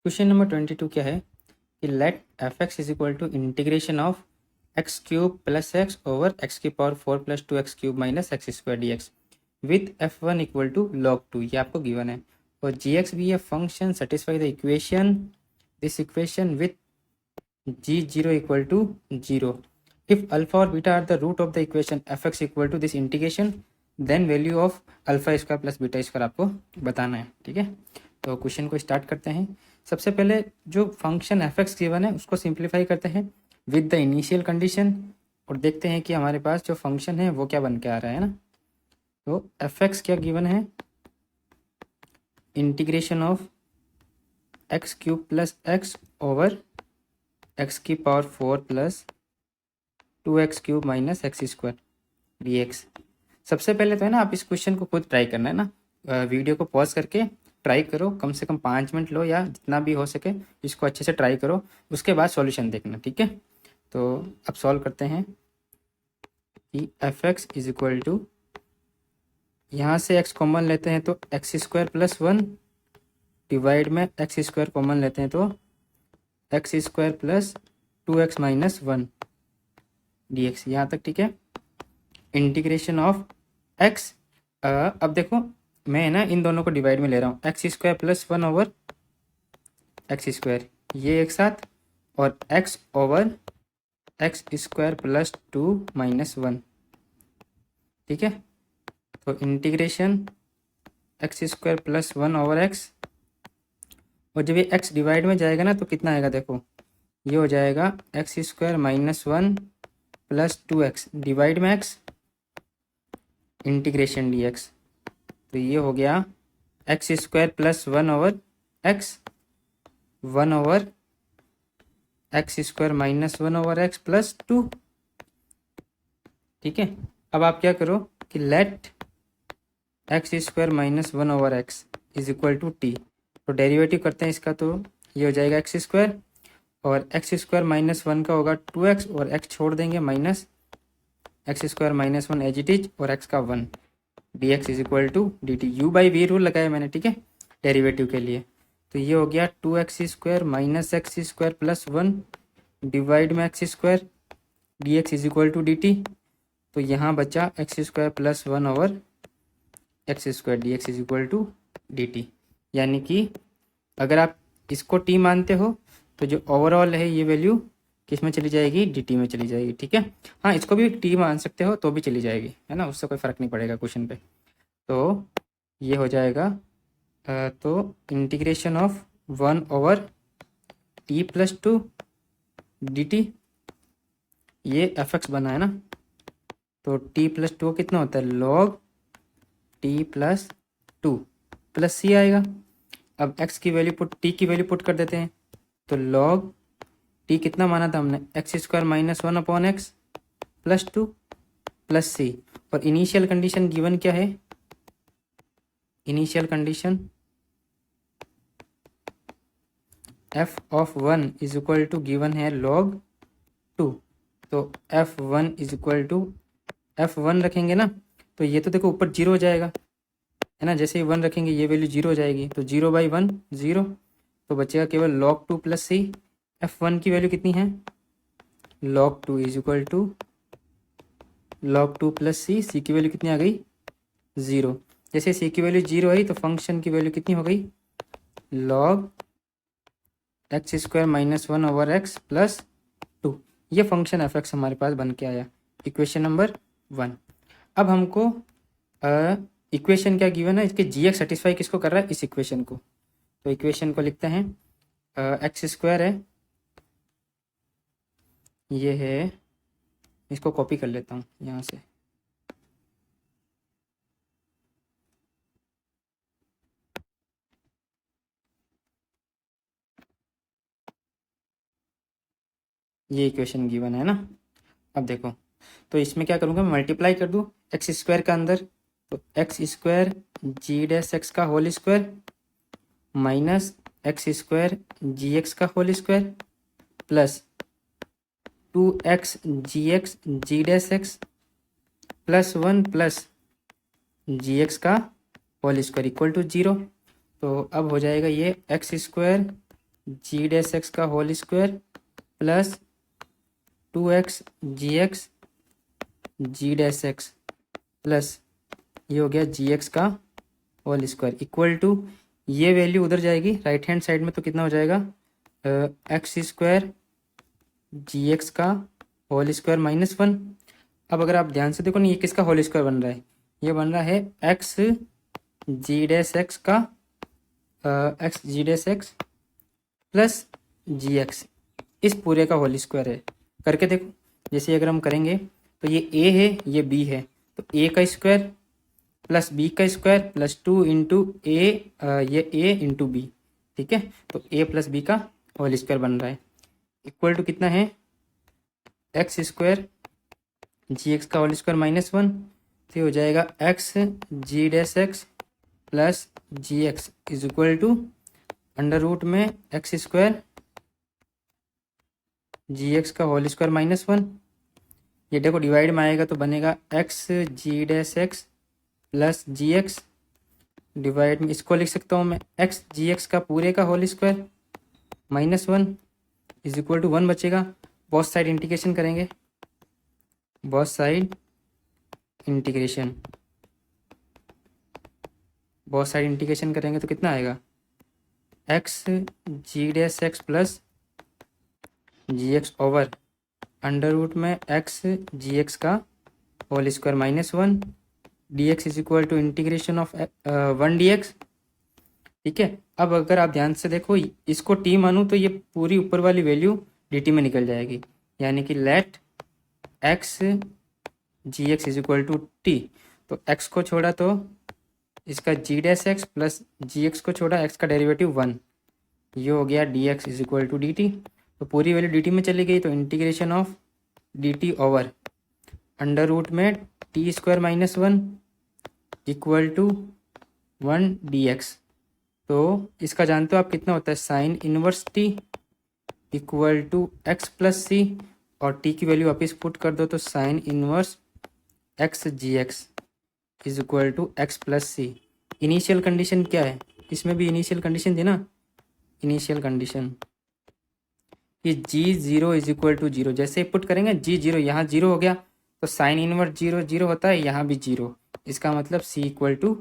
Question number 22 क्या है कि let F x is equal to integration of X cube plus X over X की power 4 plus 2 X cube minus x square D X with F one equal to log 2, ये आपको given है। और g X भी है function satisfy the equation this equation with G zero equal to zero if alpha और beta are the root of the equation F X equal to this integration then value of alpha square plus beta square आपको बताना है। ठीक है, तो question को start करते हैं। सबसे पहले जो फंक्शन एफ एक्स गिवन है उसको सिंप्लीफाई करते हैं विद द इनिशियल कंडीशन और देखते हैं कि हमारे पास जो फंक्शन है वो क्या बन के आ रहा है ना। तो एफ एक्स क्या गिवन है, integration of X cube plus X over X की power 4 plus 2x cube minus x square D X. सबसे पहले तो है ना, आप इस क्वेश्चन को खुद ट्राई करना है ना, वीडियो को पॉज करके ट्राई करो, कम से कम 5 मिनट लो या जितना भी हो सके इसको अच्छे से ट्राई करो, उसके बाद सॉल्यूशन देखना। ठीक है, तो अब सॉल्व करते हैं कि f x is equal to, यहाँ से एक्स कॉमन लेते हैं तो एक्स स्क्वायर प्लस 1 डिवाइड में एक्स स्क्वायर कॉमन लेते हैं तो x square plus 2x minus 1 d x, यहाँ तक ठीक है। इंटीग्रेशन ऑफ एक्स, अब देखो मैं ना इन दोनों को डिवाइड में ले रहा हूँ, x square plus 1 over x square ये एक साथ, और x over x square plus 2 minus 1। ठीक है, तो integration x square plus 1 over x, और जब ये एक्स डिवाइड में जाएगा ना तो कितना आएगा, देखो ये हो जाएगा x square minus 1 plus 2x divide में एक्स इंटीग्रेशन डी एक्स, तो ये हो गया x square plus 1 over x 1 over x square minus 1 over x plus 2। ठीक है, अब आप क्या करो कि let x square minus 1 over x is equal to t, तो डेरिवेटिव करते हैं इसका, तो ये हो जाएगा एक्स स्क्वायर और एक्स स्क्वायर माइनस 1 का होगा 2x और x छोड़ देंगे minus x square minus 1 as it is और x का 1 d x is equal to D t, u by v rule लगाया मैंने। ठीक है, डेरिवेटिव के लिए, तो ये हो गया 2x square minus x square plus 1 divide में x square D x is equal to D T, तो यहाँ बचा X square plus 1 over x square D x is equal to D T. यानी कि अगर आप इसको टी मानते हो तो जो ओवरऑल है ये वैल्यू किस में चली जाएगी, डी टी में चली जाएगी। ठीक है, हाँ इसको भी टी मान सकते हो तो भी चली जाएगी, है ना, उससे कोई फ़र्क नहीं पड़ेगा क्वेश्चन पे। तो ये हो जाएगा तो integration of 1 over T plus 2 D T, ये एफ एक्स बना है ना, तो टी प्लस 2 कितना होता है, लॉग टी प्लस 2 प्लस सी आएगा। अब एक्स की वैल्यू पुट, टी की वैल्यू पुट कर देते हैं, तो लॉग टी कितना माना था हमने, X square minus 1 upon x plus 2 plus सी, और इनिशियल कंडीशन गिवन क्या है, initial condition F of 1 is equal to given है लॉग 2, तो F 1 is equal to F 1 रखेंगे ना तो ये तो देखो ऊपर 0 हो जाएगा, है ना, जैसे ही 1 रखेंगे ये वैल्यू 0 हो जाएगी, तो 0 बाई 1 0, तो बचेगा केवल log 2 प्लस सी। एफ 1 की वैल्यू कितनी है, log 2 is equal to log 2 plus C, C की वैल्यू कितनी आ गई 0, जैसे सी की वैल्यू 0 आई तो फंक्शन की वैल्यू कितनी हो गई, log x square minus 1 over x plus 2, ये फंक्शन एफ एक्स हमारे पास बन के आया, इक्वेशन नंबर 1। अब हमको इक्वेशन क्या गिवन है, इसके जी एक्स सेटिस्फाई किसको कर रहा है, इस इक्वेशन को, तो इक्वेशन को लिखते हैं एक्स स्क्वायर है, ये है, इसको कॉपी कर लेता हूँ यहाँ से, ये इक्वेशन गिवन है ना। अब देखो, तो इसमें क्या करूँगा, मैं मल्टीप्लाई कर दूँ एक्स स्क्वायर का अंदर, तो x square G dash X का whole square minus x square जी एक्स का whole square plus 2x G X जी डैश एक्स प्लस 1 प्लस जी एक्स का होल स्क्वायर इक्वल टू 0। तो अब हो जाएगा ये X square G dash X का whole square plus 2x G X जी dash x plus ये हो गया जी एक्स का होल स्क्वायर इक्वल टू ये वैल्यू उधर जाएगी राइट हैंड साइड में, तो कितना हो जाएगा एक्स स्क्वायर जी एक्स का होल स्क्वायर -1। अब अगर आप ध्यान से देखो ना, ये किसका होल स्क्वायर बन रहा है, ये बन रहा है एक्स जी डैश एक्स का एक्स जी डैश एक्स प्लस जी एक्स, इस पूरे का होल स्क्वायर है। करके देखो, जैसे अगर हम करेंगे तो ये ए है ये बी है, तो ए का स्क्वायर प्लस बी का स्क्वायर प्लस 2 इंटू ए, ये ए इंटू बी, ठीक है। तो ए प्लस बी का होल स्क्वायर बन रहा है इक्वल टू कितना है एक्स स्क्वायर जी एक्स का होल स्क्वायर -1, तो हो जाएगा x ji dash x plus ji x is equal to under root में एक्स स्क्वायर जी एक्स का होल स्क्वायर -1। ये देखो डिवाइड में आएगा तो बनेगा एक्स जी डैश एक्स प्लस जी एक्स, डिवाइड में इसको लिख सकता हूँ मैं एक्स जी एक्स का पूरे का whole square -1 is equal to 1 बचेगा। बोथ साइड इंटीग्रेशन करेंगे, both side integration, both side integration करेंगे तो कितना आएगा एक्स जी डैश एक्स प्लस जी एक्स ओवर अंडर रूट में एक्स जी एक्स का whole square -1 d x is equal to integration of 1 d x, ठीक है। अब अगर आप ध्यान से देखो इसको टी मानूँ तो ये पूरी ऊपर वाली वैल्यू डी टी में निकल जाएगी, यानी कि let x g x is equal to t, तो एक्स को छोड़ा तो इसका जी डैश एक्स प्लस जी एक्स को छोड़ा एक्स का डेरिवेटिव 1, ये हो गया d x is equal to D T, तो पूरी वैल्यू डी टी में चली गई, तो integration of d t over under root में t square -1 equal to 1 d x. तो इसका जानते हो आप कितना होता है sine inverse t equal to x plus सी, और टी की वैल्यू वापस पुट कर दो तो sine inverse x g x is equal to x plus c. Initial condition क्या है, इसमें भी इनिशियल कंडीशन थी ना, इनिशियल कंडीशन कि g zero is equal to zero, जैसे पुट करेंगे जी जीरो, यहाँ जीरो हो गया तो साइन इनवर्स जीरो जीरो होता है, यहाँ भी जीरो, इसका मतलब c equal to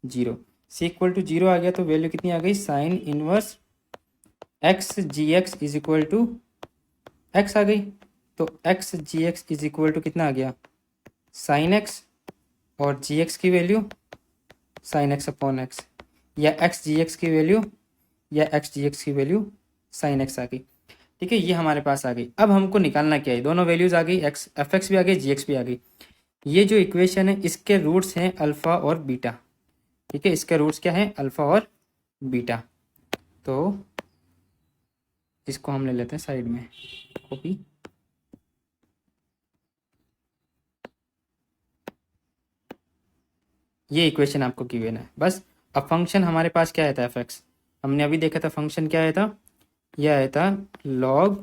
zero, c equal to zero आ गया तो वैल्यू कितनी आ गई sine inverse x g x is equal to x आ गई, तो x g x is equal to कितना आ गया साइन एक्स, और जी एक्स की value sine x upon x, या एक्स जी एक्स की वैल्यू या एक्स जी एक्स की वैल्यू साइन एक्स आ गई, ठीक है। ये हमारे पास आ गई। अब हमको निकालना क्या है, दोनों वैल्यूज आ गई, एक्स एफ एक्स भी आ गई जी एक्स भी आ गई। ये जो इक्वेशन है इसके रूट्स हैं अल्फ़ा और बीटा, ठीक है, इसके रूट्स क्या हैं अल्फ़ा और बीटा, तो इसको हम ले लेते हैं साइड में कॉपी। ये इक्वेशन आपको गिवन है बस। अब फंक्शन हमारे पास क्या आया था एफ एक्स, हमने अभी देखा था फंक्शन क्या आया था, यह आया था log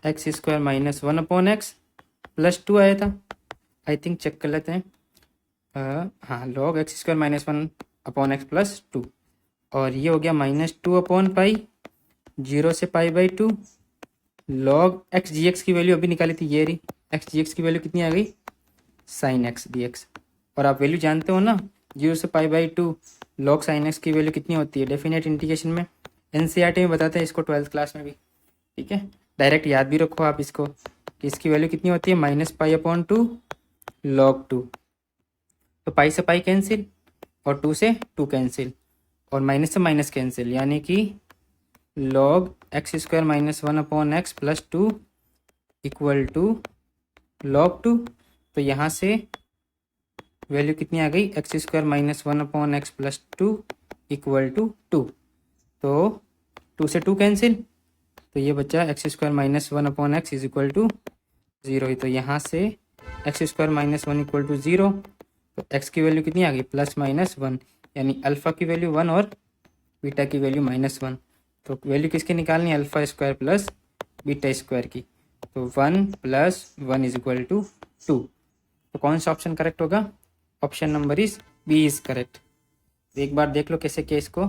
x square -1 upon x plus 2 आया था, आई थिंक चेक कर लेते हैं, हाँ log x square -1 upon x plus 2, और ये हो गया -2 अपॉन पाई 0 से π/2 log एक्स जी एक्स की वैल्यू अभी निकाली थी, ये रही एक्स जी एक्स की वैल्यू कितनी आ गई साइन एक्स डी एक्स, और आप वैल्यू जानते हो ना 0 से π/2 log साइन एक्स की वैल्यू कितनी होती है डेफिनेट इंटीग्रेशन में, एनसीईआरटी में बताते हैं इसको 12th क्लास में भी, ठीक है। डायरेक्ट याद भी रखो आप इसको कि इसकी वैल्यू कितनी होती है -π/2 log 2, तो पाई से पाई कैंसिल और 2 से 2 कैंसिल और माइनस से माइनस कैंसिल, यानी कि log x square -1 upon x plus 2 equal to log 2, तो यहाँ से वैल्यू कितनी आ गई x square -1 upon x plus 2 equal to 2, तो 2 से 2 कैंसिल, तो ये बच्चा x square -1 upon x is equal to 0 ही, तो यहाँ से एक्स स्क्वायर -1 इक्वल टू 0, तो एक्स की वैल्यू कितनी आ गई +-1, यानी अल्फ़ा की वैल्यू 1 और बीटा की वैल्यू -1, तो वैल्यू किसकी निकालनी है alpha square plus beta square की, तो 1 + 1 इज इक्वल टू 2, तो कौन सा ऑप्शन करेक्ट होगा, option number is B is correct. एक बार देख लो कैसे किया इसको।